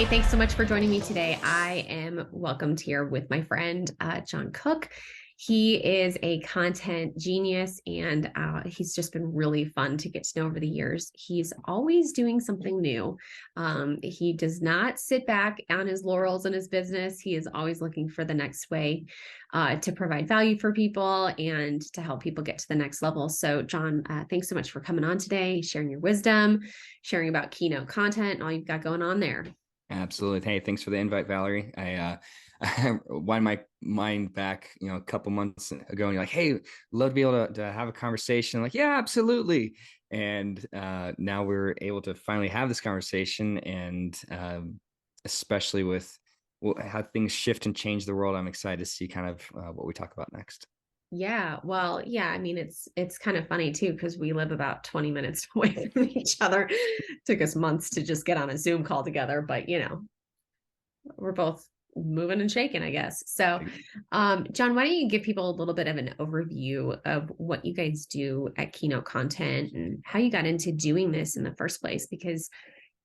Hey, thanks so much for joining me today. I am welcomed here with my friend, John Cook. He is a content genius, and he's just been really fun to get to know over the years. He's always doing something new. He does not sit back on his laurels in his business. He is always looking for the next way to provide value for people and to help people get to the next level. So, John, thanks so much for coming on today, sharing your wisdom, sharing about Keynote content and all you've got going on there. Absolutely. Hey, thanks for the invite, Valerie. I wind my mind back, a couple months ago, and you're like, "Hey, love to be able to have a conversation." Like, yeah, absolutely. And now we're able to finally have this conversation, and especially with how things shift and change the world, I'm excited to see kind of what we talk about next. Yeah, well, yeah, I mean it's kind of funny too because we live about 20 minutes away from each other. Took us months to just get on a Zoom call together, but we're both moving and shaking, I guess. So, John, why don't you give people a little bit of an overview of what you guys do at Keynote Content and how you got into doing this in the first place? Because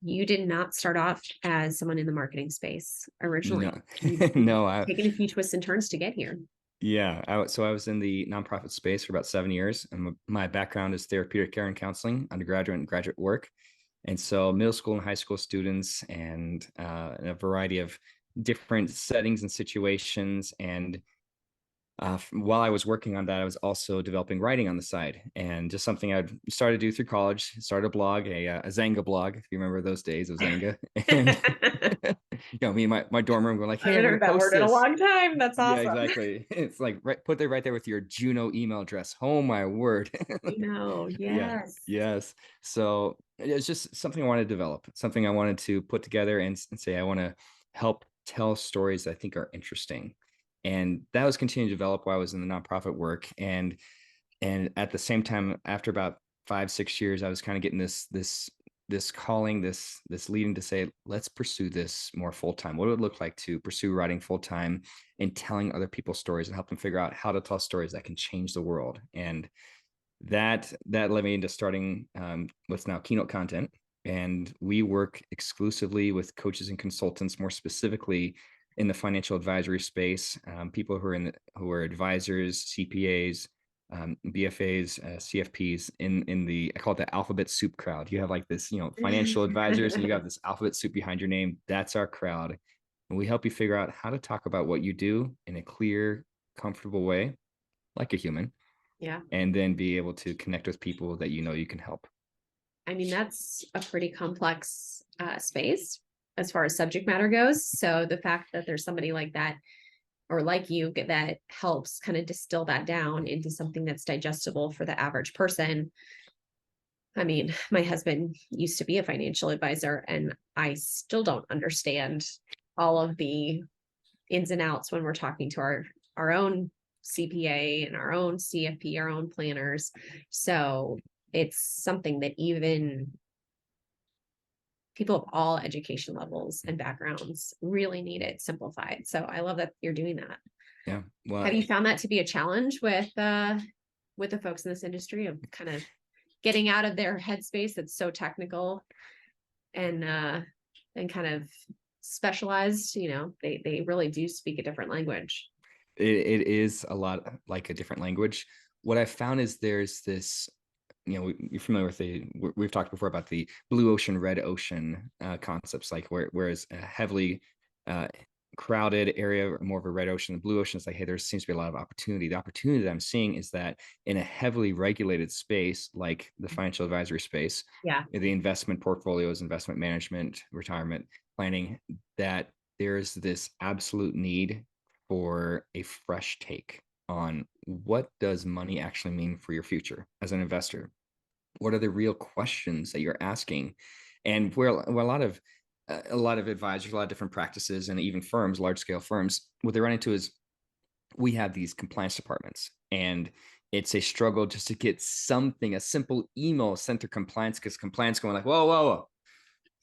you did not start off as someone in the marketing space originally. No, You've no, taken a few twists and turns to get here. yeah. So I was in the nonprofit space for about 7 years, and my background is therapeutic care and counseling, undergraduate and graduate work. And so middle school and high school students and in a variety of different settings and situations. And while I was working on that, I was also developing writing on the side, and just something I'd started to do through college. Started a blog, a Zanga blog, if you remember those days of Zanga. And me and my dorm room going like, I "Hey, I'm haven't going heard to that post word in a this." long time. That's Yeah, awesome. exactly. It's like put there right there with your Juno email address. Oh my word. I know. Yeah. Yes. Yes. So it's just something I want to develop, something I wanted to put together and say I want to help tell stories that I think are interesting. And that was continuing to develop while I was in the nonprofit work. And at the same time, after about 5, 6 years, I was kind of getting this calling, this leading to say, let's pursue this more full time. What would it look like to pursue writing full time and telling other people's stories and help them figure out how to tell stories that can change the world? And that led me into starting what's now Keynote Content. And we work exclusively with coaches and consultants, more specifically in the financial advisory space, people who are advisors, CPAs, BFAs, CFPs in the, I call it the alphabet soup crowd. You have like this, financial advisors, and you have this alphabet soup behind your name. That's our crowd. And we help you figure out how to talk about what you do in a clear, comfortable way, like a human, Yeah. and then be able to connect with people that you can help. I mean, that's a pretty complex space as far as subject matter goes. So the fact that there's somebody like that or like you that helps kind of distill that down into something that's digestible for the average person. I mean, my husband used to be a financial advisor, and I still don't understand all of the ins and outs when we're talking to our own CPA and our own CFP, our own planners. So it's something that even people of all education levels and backgrounds really need it simplified. So I love that you're doing that. Yeah. Well, Have you found that to be a challenge with the folks in this industry of kind of getting out of their headspace that's so technical and kind of specialized? They really do speak a different language. it is a lot like a different language. What I found is there's this, you're familiar with we've talked before about the blue ocean, red ocean concepts, like whereas a heavily uh, crowded area, more of a red ocean, the blue ocean is like, hey, there seems to be a lot of opportunity. The opportunity that I'm seeing is that in a heavily regulated space, like the financial advisory space, Yeah. the investment portfolios, investment management, retirement planning, that there's this absolute need for a fresh take on what does money actually mean for your future as an investor. What are the real questions that you're asking? And where a lot of advisors, a lot of different practices, and even firms, large scale firms, what they run into is we have these compliance departments, and it's a struggle just to get something, a simple email sent to compliance, because compliance going like, whoa, whoa, whoa,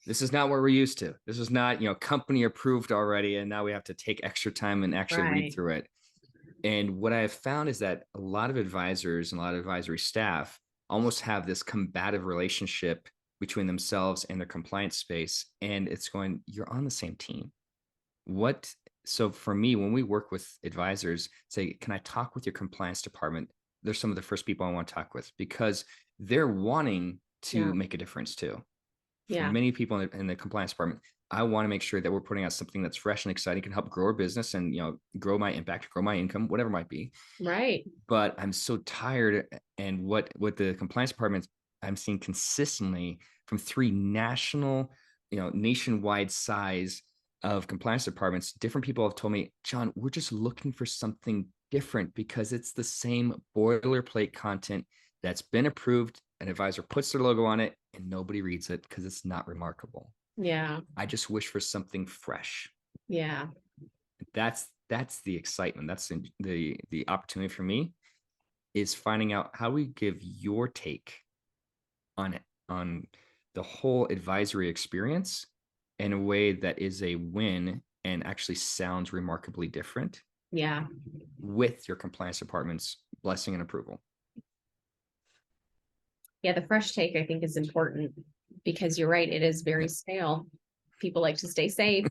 this is not what we're used to. This is not, company approved already. And now we have to take extra time and actually read Right. through it. And what I have found is that a lot of advisors and a lot of advisory staff almost have this combative relationship between themselves and their compliance space. And it's going, you're on the same team. What So for me, when we work with advisors, say, can I talk with your compliance department? They're some of the first people I want to talk with, because they're wanting Yeah. to make a difference too. For Yeah. many people in the compliance department, I want to make sure that we're putting out something that's fresh and exciting, can help grow our business and, grow my impact, grow my income, whatever it might be. Right. But I'm so tired. And what the compliance department I'm seeing consistently from three national, nationwide size of compliance departments, different people have told me, John, we're just looking for something different because it's the same boilerplate content that's been approved. An advisor puts their logo on it and nobody reads it because it's not remarkable. Yeah. I just wish for something fresh. Yeah. That's the excitement. That's the opportunity for me, is finding out how we give your take on the whole advisory experience in a way that is a win and actually sounds remarkably different, Yeah. with your compliance department's blessing and approval. Yeah. The fresh take, I think, is important because you're right. It is very Yeah. stale. People like to stay safe.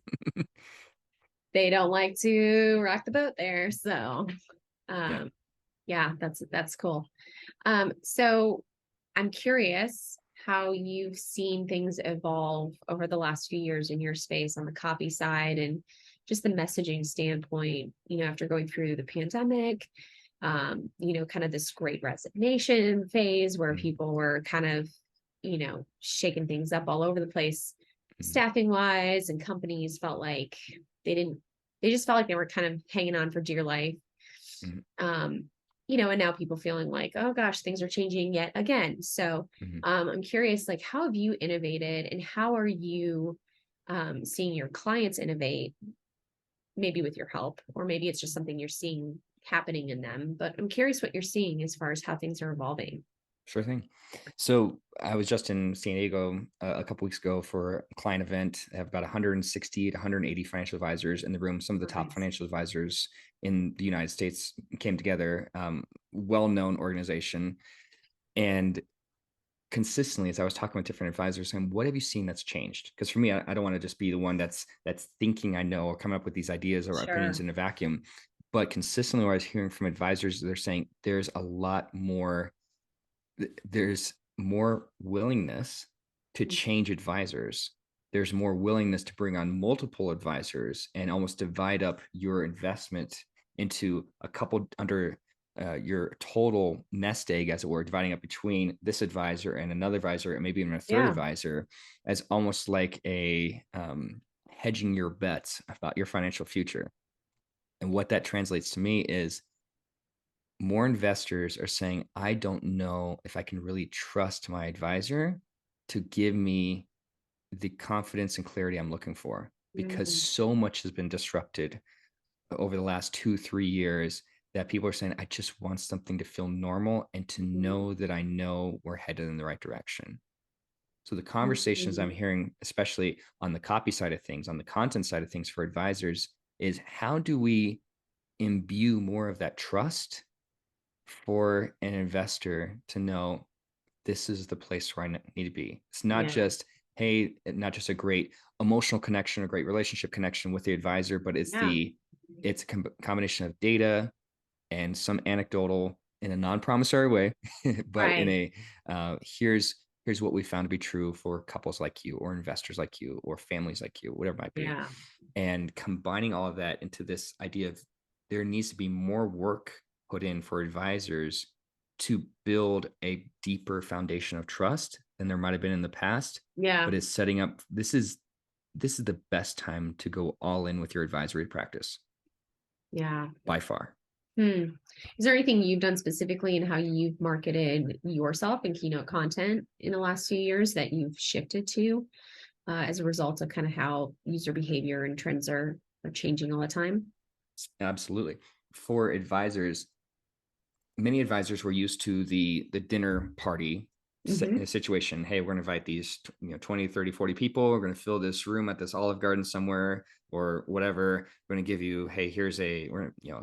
They don't like to rock the boat there. So, Yeah. um, yeah, that's cool. So I'm curious how you've seen things evolve over the last few years in your space on the copy side and just the messaging standpoint, after going through the pandemic, kind of this great resignation phase where Mhm. people were kind of, shaking things up all over the place, Mhm. staffing wise, and companies felt like they didn't, they just felt like they were kind of hanging on for dear life. Mhm. um and now people feeling like, oh gosh, things are changing yet again. So Mhm. I'm curious, like, how have you innovated and how are you seeing your clients innovate, maybe with your help, or maybe it's just something you're seeing happening in them, but I'm curious what you're seeing as far as how things are evolving. Sure thing. So I was just in San Diego a couple weeks ago for a client event. I have about 160 to 180 financial advisors in the room. Some of the top Nice. financial advisors in the United States came together. Well-known organization, and consistently, as I was talking with different advisors, saying, "What have you seen that's changed?" Because for me, I don't want to just be the one that's thinking I know or coming up with these ideas or opinions Sure. in a vacuum. But consistently, what I was hearing from advisors, they're saying there's a lot more there's more willingness to change advisors. There's more willingness to bring on multiple advisors and almost divide up your investment into a couple under your total nest egg, as it were, dividing up between this advisor and another advisor, and maybe even a third Yeah. advisor, as almost like a hedging your bets about your financial future. And what that translates to me is more investors are saying, I don't know if I can really trust my advisor to give me the confidence and clarity I'm looking for, because Mm, so much has been disrupted over the last 2, 3 years that people are saying, I just want something to feel normal and to mm, know that I know we're headed in the right direction. So the conversations I'm mm, hearing, especially on the copy side of things, on the content side of things for advisors, is how do we imbue more of that trust for an investor to know this is the place where I need to be. It's not yeah. just, hey, not just a great emotional connection, a great relationship connection with the advisor, but Yeah. it's a combination of data and some anecdotal in a non-promissory way, but in Right. a here's what we found to be true for couples like you, or investors like you, or families like you, whatever it might be. Yeah. And combining all of that into this idea of there needs to be more work put in for advisors to build a deeper foundation of trust than there might have been in the past, Yeah. but is setting up this is the best time to go all in with your advisory practice Yeah. by far. Hmm. Is there anything you've done specifically in how you've marketed yourself and Keynote content in the last few years that you've shifted to as a result of kind of how user behavior and trends are changing all the time? Absolutely. For advisors, many advisors were used to the dinner party Hmm. situation. Hey, we're going to invite these 20, 30, 40 people. We're going to fill this room at this Olive Garden somewhere or whatever. We're going to give you, hey, here's a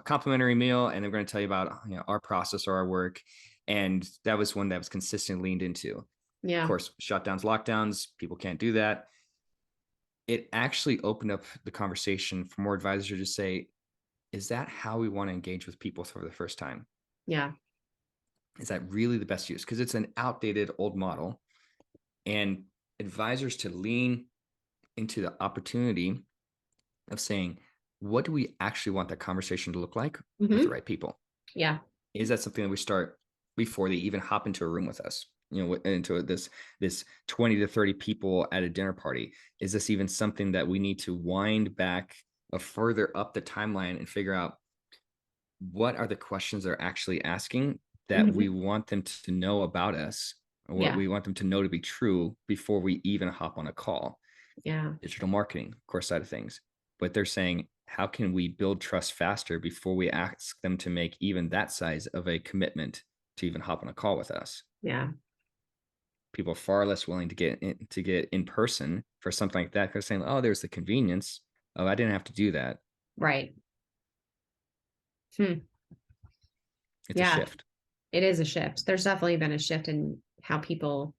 complimentary meal, and then we're going to tell you about our process or our work. And that was one that was consistently leaned into. Yeah. Of course, shutdowns, lockdowns, people can't do that. It actually opened up the conversation for more advisors to say, is that how we want to engage with people for the first time? Yeah. Is that really the best use? Because it's an outdated old model. And advisors to lean into the opportunity of saying, what do we actually want that conversation to look like with the Hmm. right people? Yeah. Is that something that we start before they even hop into a room with us? Into this 20 to 30 people at a dinner party. Is this even something that we need to wind back a further up the timeline and figure out what are the questions they're actually asking that we Hmm. want them to know about us, or what Yeah. we want them to know to be true before we even hop on a call? Yeah. Digital marketing, of course, side of things. But they're saying, how can we build trust faster before we ask them to make even that size of a commitment to even hop on a call with us? Yeah. People are far less willing to get in person for something like that because saying, oh, there's the convenience. Oh, I didn't have to do that. Right. Hmm. It's a Yeah. shift. It is a shift. There's definitely been a shift in how people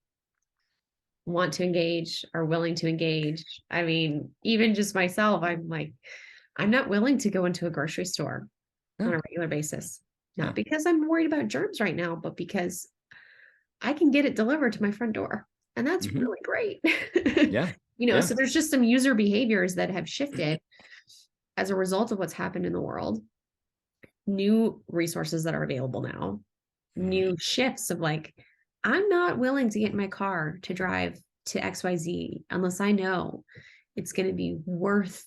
want to engage, are willing to engage. I mean, even just myself, I'm like, I'm not willing to go into a grocery store on No, a regular basis. Not no. because I'm worried about germs right now, but because I can get it delivered to my front door. And that's Hmm. really great. Yeah, So yeah. there's just some user behaviors that have shifted as a result of what's happened in the world, new resources that are available now, Mhm. new shifts of like, I'm not willing to get in my car to drive to XYZ unless I know it's going to be worth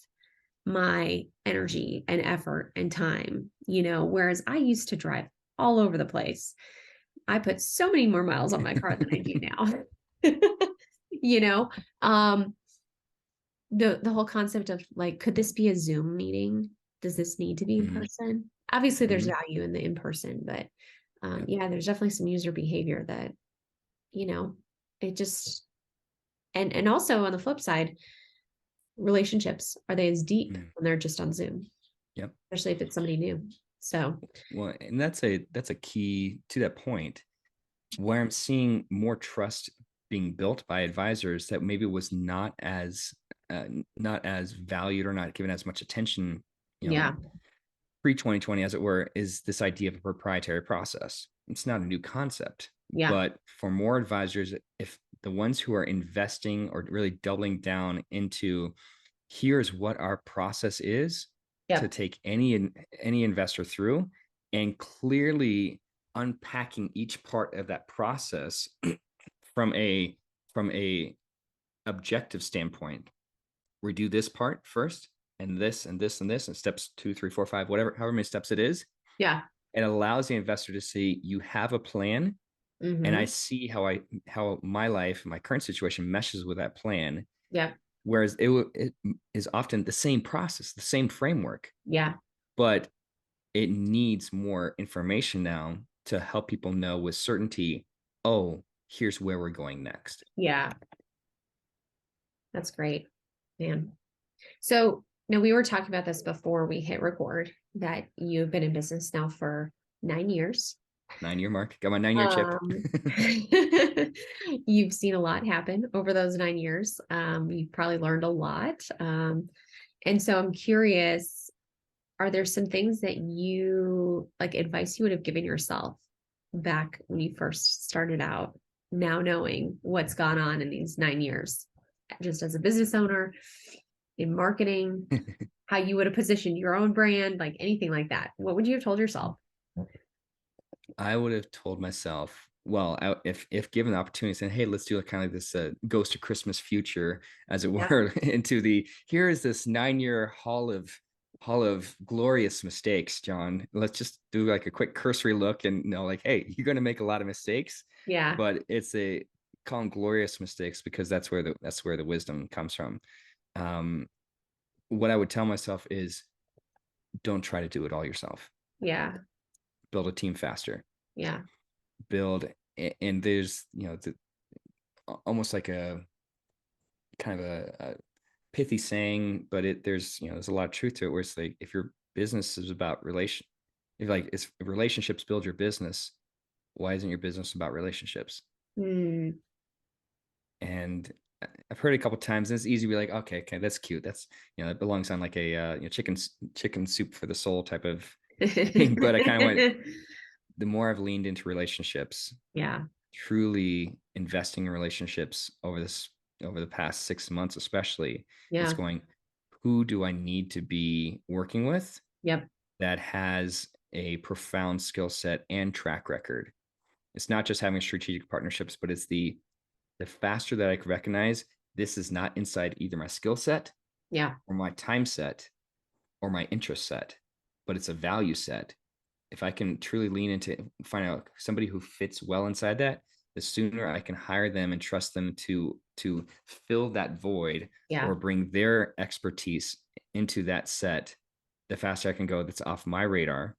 my energy and effort and time, whereas I used to drive all over the place. I put so many more miles on my car than I do now. you know, um, the whole concept of like, could this be a Zoom meeting? Does this need to be in Mhm. person? Obviously, there's Mhm. value in the in person, but Yeah. yeah, there's definitely some user behavior that you know it just and also on the flip side, relationships, are they as deep Mhm. when they're just on Zoom, Yep. especially if it's somebody new? So Well, and that's a key to that point where I'm seeing more trust being built by advisors that maybe was not as valued or not given as much attention, you know, yeah. pre 2020, as it were, is this idea of a proprietary process. It's not a new concept, Yeah. but for more advisors, if the ones who are investing or really doubling down into here's what our process is to Yep. take any investor through and clearly unpacking each part of that process from a objective standpoint. We do this part first and this and this and this and steps 2, 3, 4, 5, whatever, however many steps it is. Yeah. It allows the investor to see you have a plan, and I Mm-hmm. see how my life, my current situation meshes with that plan. Yep. Whereas it is often the same process, the same framework, Yeah. but it needs more information now to help people know with certainty, oh, here's where we're going next. Yeah. That's great, man. So now we were talking about this before we hit record, that you've been in business now for 9 years. 9 year mark. Got my 9 year chip. Um, you've seen a lot happen over those 9 years. You've probably learned a lot. And so I'm curious, are there some things that you like advice you would have given yourself back when you first started out, now knowing what's gone on in these 9 years, just as a business owner, in marketing, how you would have positioned your own brand, like anything like that? What would you have told yourself? I would have told myself, well, if given the opportunity, saying, "Hey, let's do a kind of this Ghost to Christmas future, as it Yeah. were, into the here is this 9 year hall of glorious mistakes, John. Let's just do like a quick cursory look and know, like, hey, you're going to make a lot of mistakes, Yeah. but it's a call them glorious mistakes because that's where the wisdom comes from." Um, what I would tell myself is, don't try to do it all yourself. Yeah. Build a team faster. Yeah. Build and there's almost like a kind of a pithy saying, but there's a lot of truth to it where it's like if your business is about if relationships build your business, why isn't your business about relationships? Hmm. And I've heard it a couple times, and it's easy to be like, okay, that's cute. That's, that belongs on like a chicken soup for the soul type of thing. But I kind of went, the more I've leaned into relationships, Yeah. truly investing in relationships over the past 6 months, especially, it's Yeah. going, who do I need to be working with Yep. that has a profound skill set and track record? It's not just having strategic partnerships, but it's the faster that I can recognize this is not inside either my skill set Yeah. or my time set or my interest set, but it's a value set. If I can truly lean into, find out somebody who fits well inside that, the sooner I can hire them and trust them to fill that void Yeah. or bring their expertise into that set, the faster I can go that's off my radar.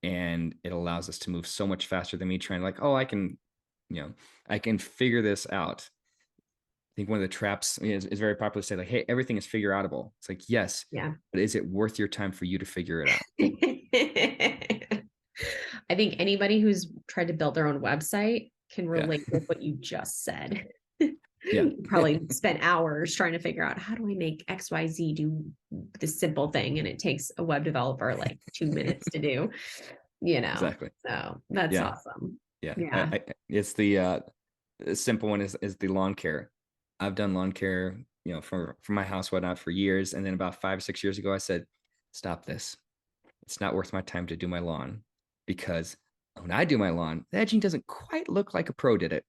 And it allows us to move so much faster than me trying, like, oh, I can figure this out. I think one of the traps is very popular to say, like, hey, everything is figure outable. It's like, yes, Yeah. but is it worth your time for you to figure it out? I think anybody who's tried to build their own website can Yeah. relate with what you just said. Yeah. Probably spent hours trying to figure out, how do I make XYZ do this simple thing? And it takes a web developer like 2 minutes to do, Exactly. So that's Yeah. awesome. Yeah. Yeah. It's the simple one is the lawn care. I've done lawn care, for my house, whatnot, for years. And then about 5 or 6 years ago, I said, stop this. It's not worth my time to do my lawn, because when I do my lawn, the edging doesn't quite look like a pro did it,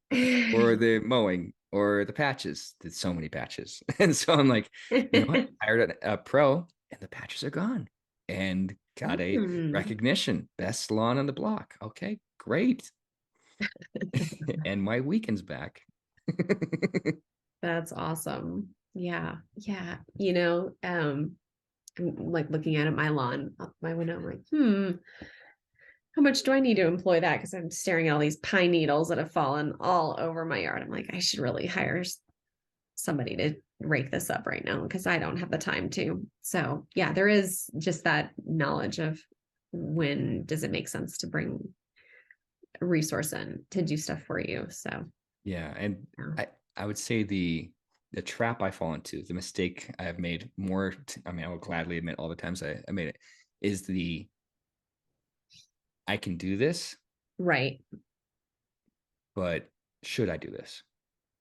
or the mowing or the patches. Did so many patches. And so I'm like, you know what? I hired a pro and the patches are gone, and got a Hmm. recognition, best lawn on the block. Okay, great. And my weekend's back. That's awesome. Yeah. Yeah. I'm like looking at my lawn out my window. I'm like, how much do I need to employ that? Because I'm staring at all these pine needles that have fallen all over my yard. I'm like, I should really hire somebody to rake this up right now, because I don't have the time to. So yeah, there is just that knowledge of, when does it make sense to bring a resource in to do stuff for you. So Yeah, and yeah. I would say the trap I fall into, the mistake I have made more. I mean, I will gladly admit all the times I made it, is I can do this, Right. but should I do this,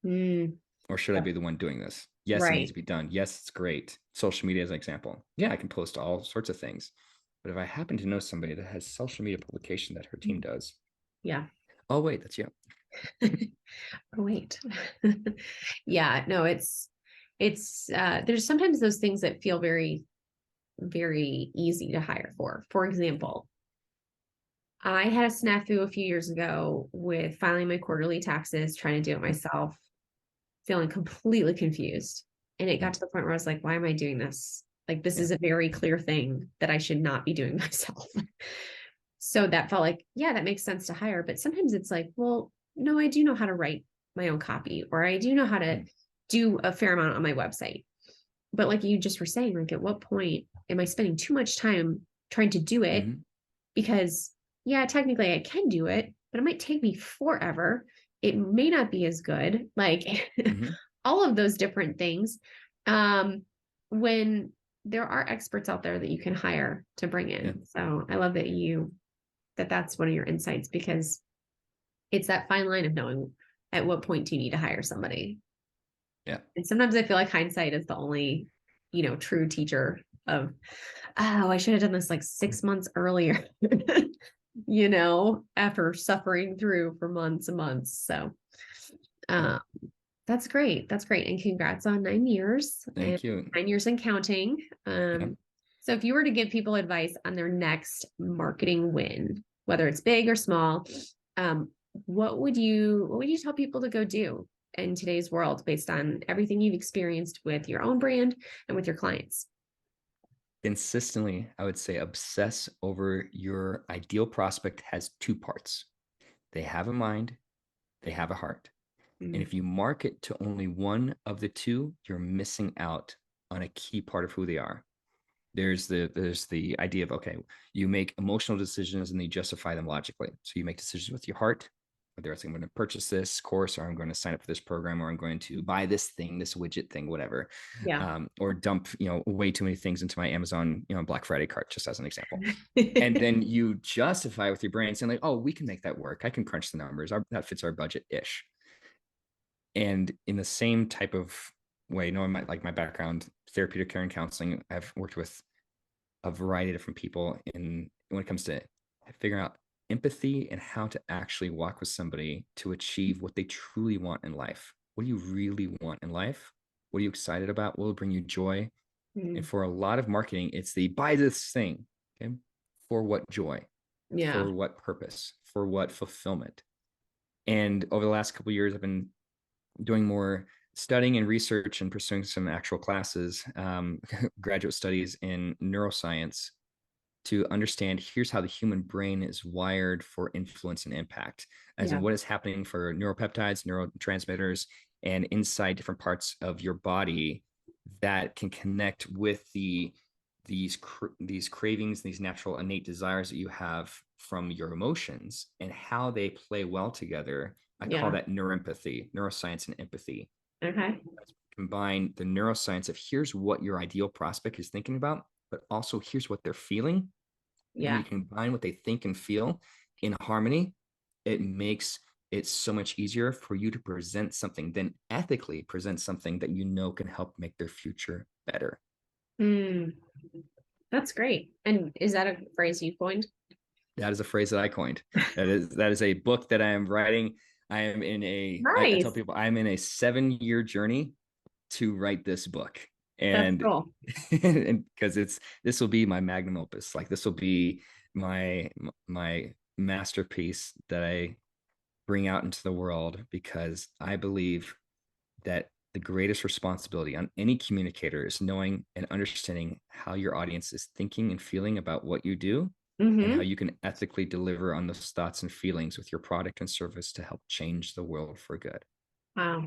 Mm, or should I yep. be the one doing this? Yes, it needs Right. to be done. Yes, it's great. Social media as an example. Yeah, I can post all sorts of things, but if I happen to know somebody that has social media publication that her team does, Yeah. oh wait, that's you. Oh, wait. Yeah, no, it's there's sometimes those things that feel very, very easy to hire for. For example, I had a snafu a few years ago with filing my quarterly taxes, trying to do it myself, feeling completely confused. And it got to the point where I was like, why am I doing this? Like, this Yeah. is a very clear thing that I should not be doing myself. So that felt like, yeah, that makes sense to hire. But sometimes it's like, well, no, I do know how to write my own copy, or I do know how to do a fair amount on my website. But like you just were saying, like, at what point am I spending too much time trying to do it? Mm-hmm. Because yeah, technically I can do it, but it might take me forever. It may not be as good. Like Mm-hmm. all of those different things. Um, when there are experts out there that you can hire to bring Yeah. in. So I love that's one of your insights, because it's that fine line of knowing at what point do you need to hire somebody. Yeah. And sometimes I feel like hindsight is the only, true teacher of, oh, I should have done this like 6 months earlier, after suffering through for months and months. So Yeah. uh, that's great. That's great. And congrats on 9 years, and Thank you. 9 years and counting. Yeah. So if you were to give people advice on their next marketing win, whether it's big or small, um, what would you tell people to go do in today's world, based on everything you've experienced with your own brand and with your clients? Consistently, I would say obsess over your ideal prospect has two parts. They have a mind, they have a heart. And Mm, if you market to only one of the two, you're missing out on a key part of who they are. There's the idea of, okay, you make emotional decisions and you justify them logically. So you make decisions with your heart whether it's I'm going to purchase this course, or I'm going to sign up for this program, or I'm going to buy this thing, this widget thing, whatever, Yeah. or dump, way too many things into my Amazon, Black Friday cart, just as an example. And then you justify with your brain saying like, oh, we can make that work. I can crunch the numbers. That fits our budget ish. And in the same type of way, knowing my background, therapeutic care and counseling, I've worked with a variety of different people when it comes to figuring out empathy and how to actually walk with somebody to achieve what they truly want in life. What do you really want in life? What are you excited about? What will bring you joy? And for a lot of marketing, it's the buy this thing. Okay. For what joy? Yeah. For what purpose? For what fulfillment? And over the last couple of years, I've been doing more studying and research and pursuing some actual classes, graduate studies in neuroscience, to understand here's how the human brain is wired for influence and impact, as in what is happening for neuropeptides, neurotransmitters, and inside different parts of your body that can connect with these cravings, these natural innate desires that you have from your emotions, and how they play well together. I call that neuroempathy, neuroscience and empathy. Okay. Combine the neuroscience of here's what your ideal prospect is thinking about, but also here's what they're feeling. And when you combine what they think and feel in harmony, it makes it so much easier for you to present something, then ethically present something that can help make their future better. That's great. And is that a phrase you coined? That is a phrase that I coined. That is a book that I am writing. I am in I tell people I'm in a 7-year journey to write this book. And that's cool. And because this will be my magnum opus. Like, this will be my masterpiece that I bring out into the world, because I believe that the greatest responsibility on any communicator is knowing and understanding how your audience is thinking and feeling about what you do, and how you can ethically deliver on those thoughts and feelings with your product and service to help change the world for good. Wow.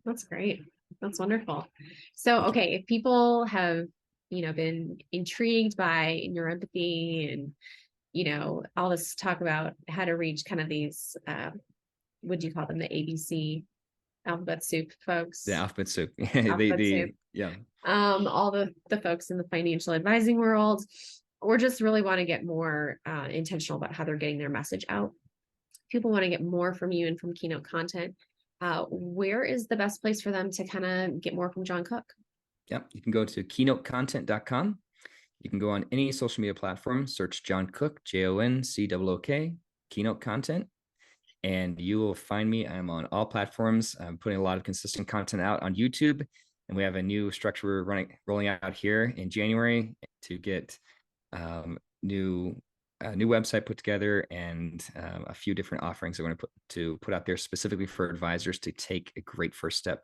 That's great. That's wonderful. So, okay, if people have, been intrigued by neuroempathy and, all this talk about how to reach kind of these, what do you call them? The ABC alphabet soup folks. The alphabet soup. Alphabet soup. Yeah. All the folks in the financial advising world, or just really want to get more intentional about how they're getting their message out. People want to get more from you and from Keynote Content. Where is the best place for them to kind of get more from John Cook? Yep. You can go to keynotecontent.com. You can go on any social media platform, search John Cook, JONCOOK, Keynote Content, and you will find me. I'm on all platforms. I'm putting a lot of consistent content out on YouTube, and we have a new structure rolling out here in January to get new website put together, and a few different offerings I'm going to put out there specifically for advisors to take a great first step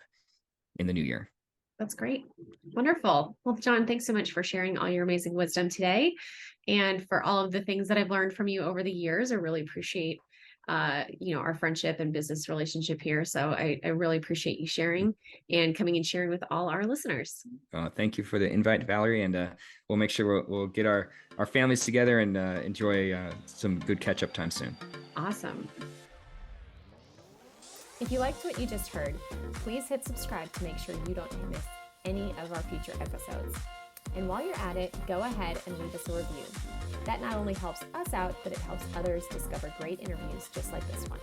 in the new year. That's great. Wonderful. Well, John, thanks so much for sharing all your amazing wisdom today, and for all of the things that I've learned from you over the years. I really appreciate our friendship and business relationship here. So I really appreciate you sharing and coming and sharing with all our listeners. Thank you for the invite, Valerie. And we'll make sure we'll get our families together and enjoy some good catch-up time soon. Awesome. If you liked what you just heard, please hit subscribe to make sure you don't miss any of our future episodes. And while you're at it, go ahead and leave us a review. That not only helps us out, but it helps others discover great interviews just like this one.